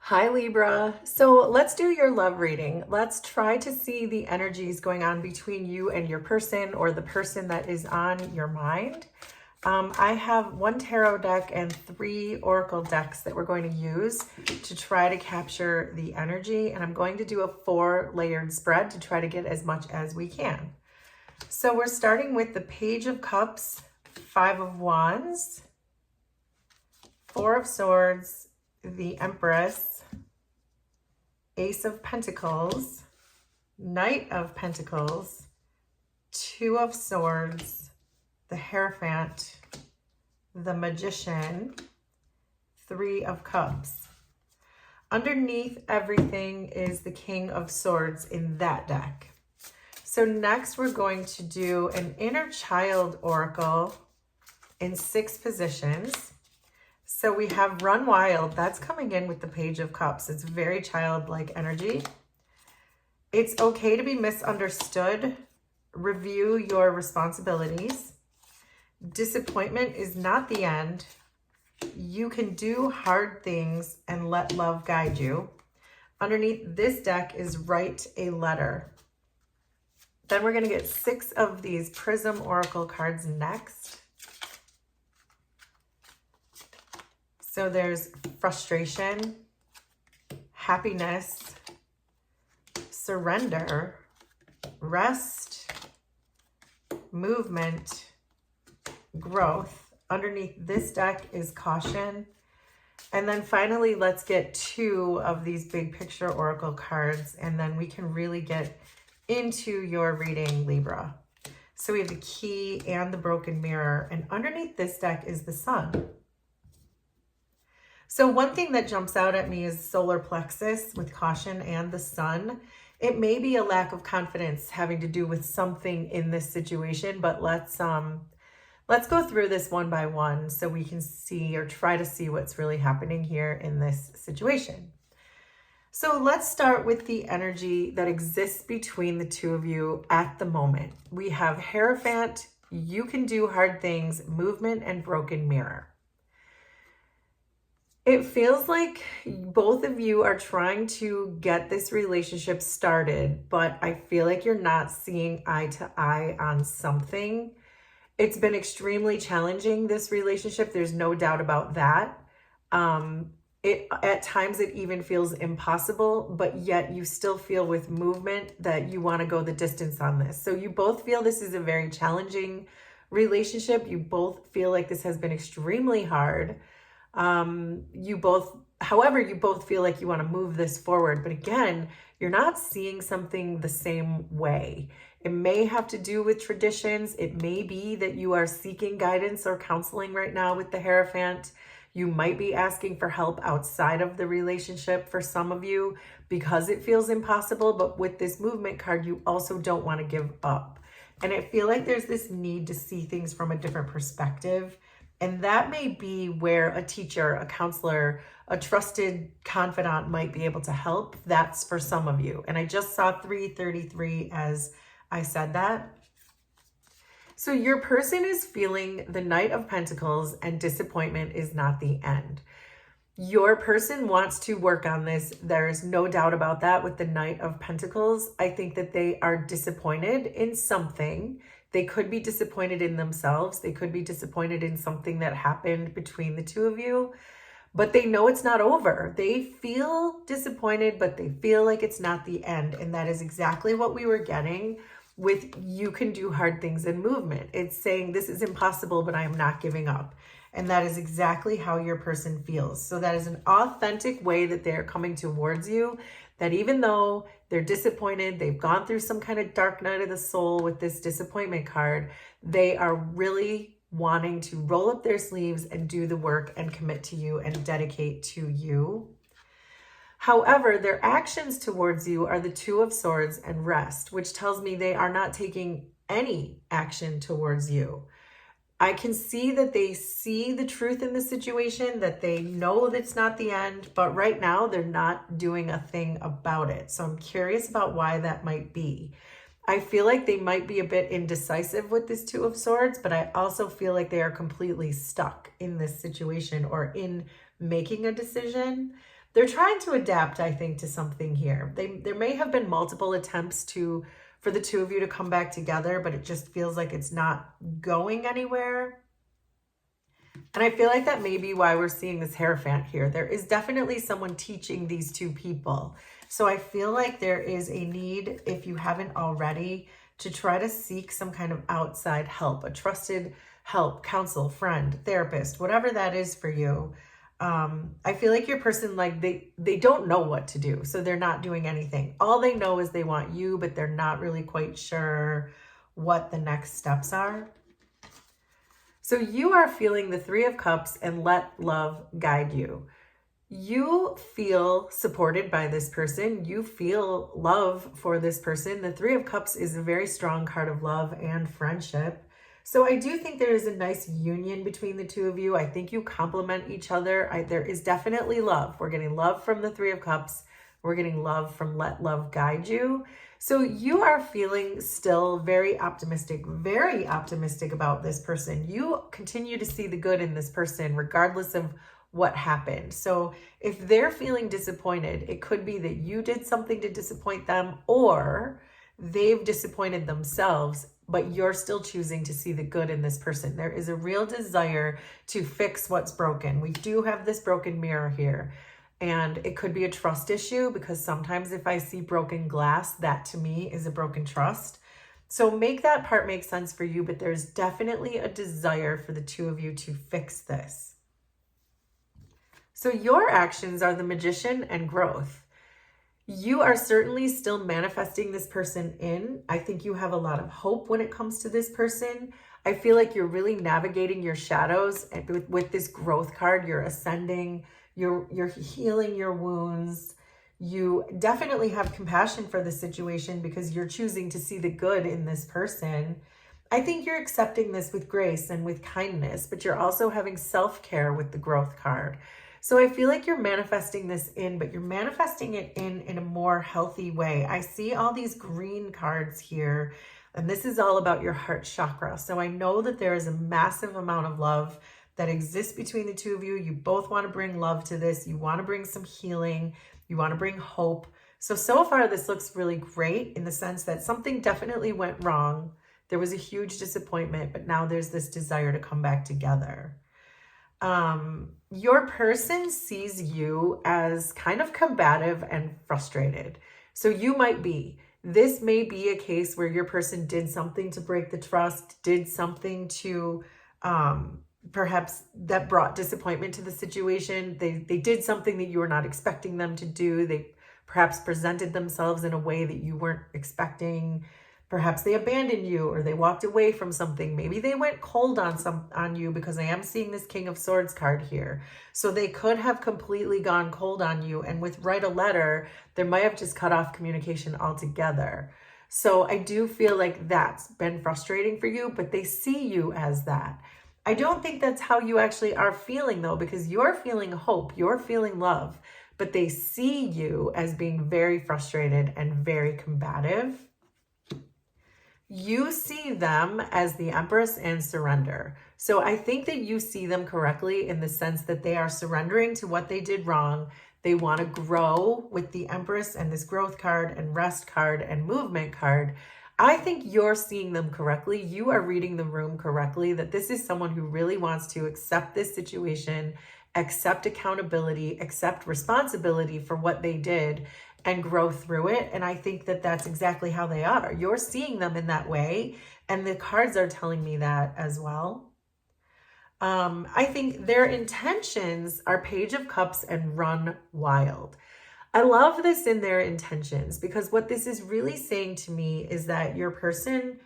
Hi Libra. So let's do your love reading. Let's try to see the energies going on between you and your person or the person that is on your mind. I have one tarot deck and 3 oracle decks that we're going to use to try to capture the energy. And I'm going to do a 4-layered spread to try to get as much as we can. So we're starting with the Page of Cups, 5 of Wands, 4 of Swords, the Empress, Ace of Pentacles, Knight of Pentacles, 2 of Swords, the Hierophant, the Magician, 3 of Cups. Underneath everything is the King of Swords in that deck. So next we're going to do an Inner Child Oracle in 6 positions. So we have Run Wild. That's coming in with the Page of Cups. It's very childlike energy. It's okay to be misunderstood. Review your responsibilities. Disappointment is not the end. You can do hard things and let love guide you. Underneath this deck is Write a Letter. Then we're going to get 6 of these Prism Oracle cards next. So there's frustration, happiness, surrender, rest, movement, growth. Underneath this deck is caution. And then finally, let's get 2 of these big picture oracle cards, and then we can really get into your reading, Libra. So we have the Key and the Broken Mirror, and underneath this deck is the Sun. So one thing that jumps out at me is solar plexus with caution and the Sun. It may be a lack of confidence having to do with something in this situation, but let's go through this one by one so we can see or try to see what's really happening here in this situation. So let's start with the energy that exists between the two of you at the moment. We have Hierophant, you can do hard things, movement, and Broken Mirror. It feels like both of you are trying to get this relationship started, but I feel like you're not seeing eye to eye on something. It's been extremely challenging, this relationship. There's no doubt about that. At times it even feels impossible, but yet you still feel with movement that you want to go the distance on this. So you both feel this is a very challenging relationship. You both feel like this has been extremely hard. You both feel like you want to move this forward, but again, you're not seeing something the same way. It may have to do with traditions. It may be that you are seeking guidance or counseling right now with the Hierophant. You might be asking for help outside of the relationship for some of you because it feels impossible, but with this movement card, you also don't want to give up. And I feel like there's this need to see things from a different perspective. And that may be where a teacher, a counselor, a trusted confidant might be able to help. That's for some of you. And I just saw 333 as I said that. So your person is feeling the Knight of Pentacles, and disappointment is not the end. Your person wants to work on this. There's no doubt about that with the Knight of Pentacles. I think that they are disappointed in something. They could be disappointed in themselves. They could be disappointed in something that happened between the two of you, but they know it's not over. They feel disappointed, but they feel like it's not the end. And that is exactly what we were getting with you can do hard things in movement. It's saying this is impossible, but I am not giving up. And that is exactly how your person feels. So that is an authentic way that they're coming towards you, that even though they're disappointed, they've gone through some kind of dark night of the soul with this disappointment card, they are really wanting to roll up their sleeves and do the work and commit to you and dedicate to you. However, their actions towards you are the 2 of Swords and Rest, which tells me they are not taking any action towards you. I can see that they see the truth in the situation, that they know that it's not the end, but right now they're not doing a thing about it. So I'm curious about why that might be. I feel like they might be a bit indecisive with this 2 of Swords, but I also feel like they are completely stuck in this situation or in making a decision. they're trying to adapt, I think, to something here. There may have been multiple attempts for the two of you to come back together, but it just feels like it's not going anywhere. And I feel like that may be why we're seeing this Hierophant here. There is definitely someone teaching these two people. So I feel like there is a need, if you haven't already, to try to seek some kind of outside help, a trusted help, counsel, friend, therapist, whatever that is for you. I feel like your person, like they don't know what to do. So they're not doing anything. All they know is they want you, but they're not really quite sure what the next steps are. So you are feeling the Three of Cups and let love guide you. You feel supported by this person. You feel love for this person. The Three of Cups is a very strong card of love and friendship. So I do think there is a nice union between the two of you. I think you complement each other. There is definitely love. We're getting love from the Three of Cups. We're getting love from let love guide you. So you are feeling still very optimistic about this person. You continue to see the good in this person, regardless of what happened. So if they're feeling disappointed, it could be that you did something to disappoint them, or they've disappointed themselves, but you're still choosing to see the good in this person. There is a real desire to fix what's broken. We do have this broken mirror here. And it could be a trust issue, because sometimes if I see broken glass, that to me is a broken trust. So make that part make sense for you, but there's definitely a desire for the two of you to fix this. So your actions are the Magician and growth. You are certainly still manifesting this person in. I think you have a lot of hope when it comes to this person. I feel like you're really navigating your shadows, and with this growth card, you're ascending. You're healing your wounds. You definitely have compassion for the situation because you're choosing to see the good in this person. I think you're accepting this with grace and with kindness, but you're also having self-care with the growth card. So I feel like you're manifesting this in, but you're manifesting it in a more healthy way. I see all these green cards here, and this is all about your heart chakra. So I know that there is a massive amount of love that exists between the two of you. You both want to bring love to this. You want to bring some healing. You want to bring hope. So far, this looks really great in the sense that something definitely went wrong. There was a huge disappointment, but now there's this desire to come back together. Your person sees you as kind of combative and frustrated. So you might be. This may be a case where your person did something to break the trust, did something to perhaps that brought disappointment to the situation. They did something that you were not expecting them to do. They perhaps presented themselves in a way that you weren't expecting. Perhaps they abandoned you, or they walked away from something. Maybe they went cold on you, because I am seeing this King of Swords card here. So they could have completely gone cold on you, and with write a letter, they might have just cut off communication altogether. So I do feel like that's been frustrating for you, but they see you as that. I don't think that's how you actually are feeling, though, because you're feeling hope, you're feeling love, but they see you as being very frustrated and very combative. You see them as the Empress and surrender. So I think that you see them correctly in the sense that they are surrendering to what they did wrong. They want to grow with the Empress and this growth card and rest card and movement card. I think you're seeing them correctly. You are reading the room correctly, that this is someone who really wants to accept this situation, accept accountability, accept responsibility for what they did, and grow through it. And I think that that's exactly how they are. You're seeing them in that way, and the cards are telling me that as well. I think their intentions are Page of Cups and Run Wild. I love this in their intentions, because what this is really saying to me is that your person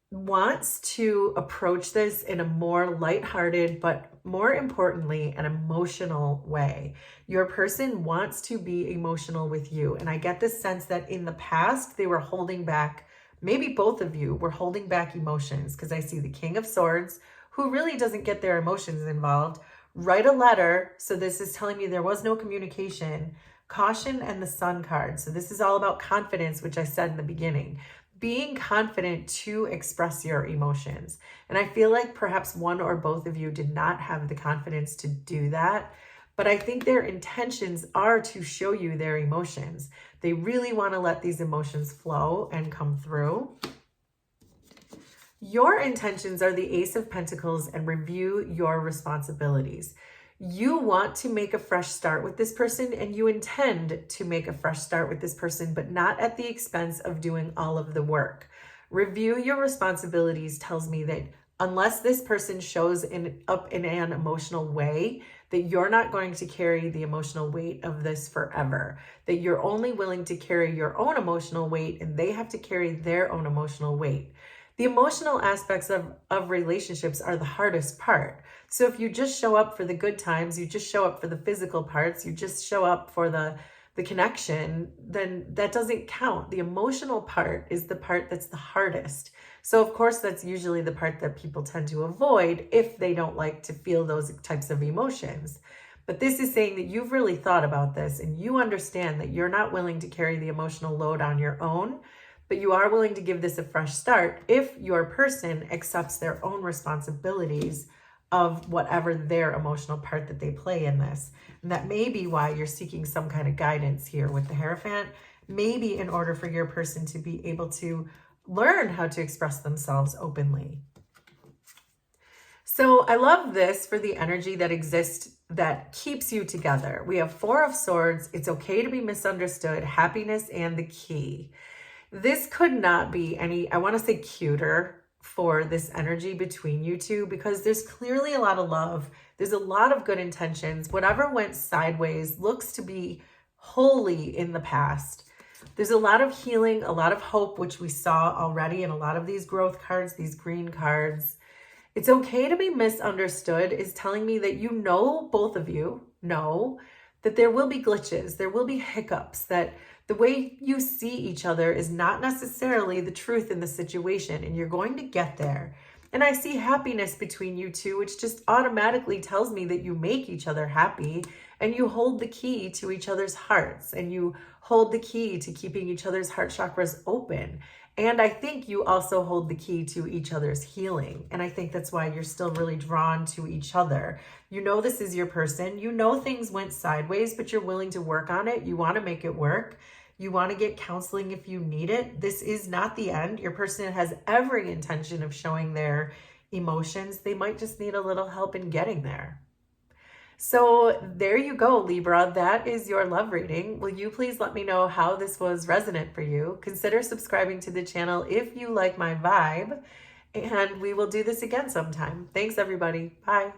wants to approach this in a more lighthearted, but more importantly, an emotional way. Your person wants to be emotional with you. And I get this sense that in the past, they were holding back, maybe both of you were holding back emotions, because I see the King of Swords, who really doesn't get their emotions involved. Write a letter. So this is telling me there was no communication. Caution and the Sun card. So this is all about confidence, which I said in the beginning. Being confident to express your emotions. And I feel like perhaps one or both of you did not have the confidence to do that. but I think their intentions are to show you their emotions. They really want to let these emotions flow and come through. Your intentions are the Ace of Pentacles and review your responsibilities. You want to make a fresh start with this person and you intend to make a fresh start with this person, but not at the expense of doing all of the work. Review your responsibilities tells me that unless this person shows up in an emotional way, that you're not going to carry the emotional weight of this forever, that you're only willing to carry your own emotional weight and they have to carry their own emotional weight. The emotional aspects of relationships are the hardest part. So if you just show up for the good times, you just show up for the physical parts, you just show up for the connection, then that doesn't count. The emotional part is the part that's the hardest. So of course, that's usually the part that people tend to avoid if they don't like to feel those types of emotions. But this is saying that you've really thought about this and you understand that you're not willing to carry the emotional load on your own, but you are willing to give this a fresh start if your person accepts their own responsibilities of whatever their emotional part that they play in this. And that may be why you're seeking some kind of guidance here with the Hierophant, maybe in order for your person to be able to learn how to express themselves openly. So I love this for the energy that exists that keeps you together. We have Four of Swords. It's okay to be misunderstood, happiness, and the key. This could not be any, I want to say, cuter for this energy between you two, because there's clearly a lot of love. There's a lot of good intentions. Whatever went sideways looks to be wholly in the past. There's a lot of healing, a lot of hope, which we saw already in a lot of these growth cards, these green cards. It's okay to be misunderstood is telling me that both of you know that there will be glitches, there will be hiccups, that the way you see each other is not necessarily the truth in the situation, and you're going to get there. And I see happiness between you two, which just automatically tells me that you make each other happy and you hold the key to each other's hearts and you hold the key to keeping each other's heart chakras open. And I think you also hold the key to each other's healing. And I think that's why you're still really drawn to each other. You know this is your person. You know things went sideways, but you're willing to work on it. You want to make it work. You want to get counseling if you need it. This is not the end. Your person has every intention of showing their emotions. They might just need a little help in getting there. So there you go, Libra. That is your love reading. Will you please let me know how this was resonant for you? Consider subscribing to the channel if you like my vibe, and we will do this again sometime. Thanks, everybody. Bye.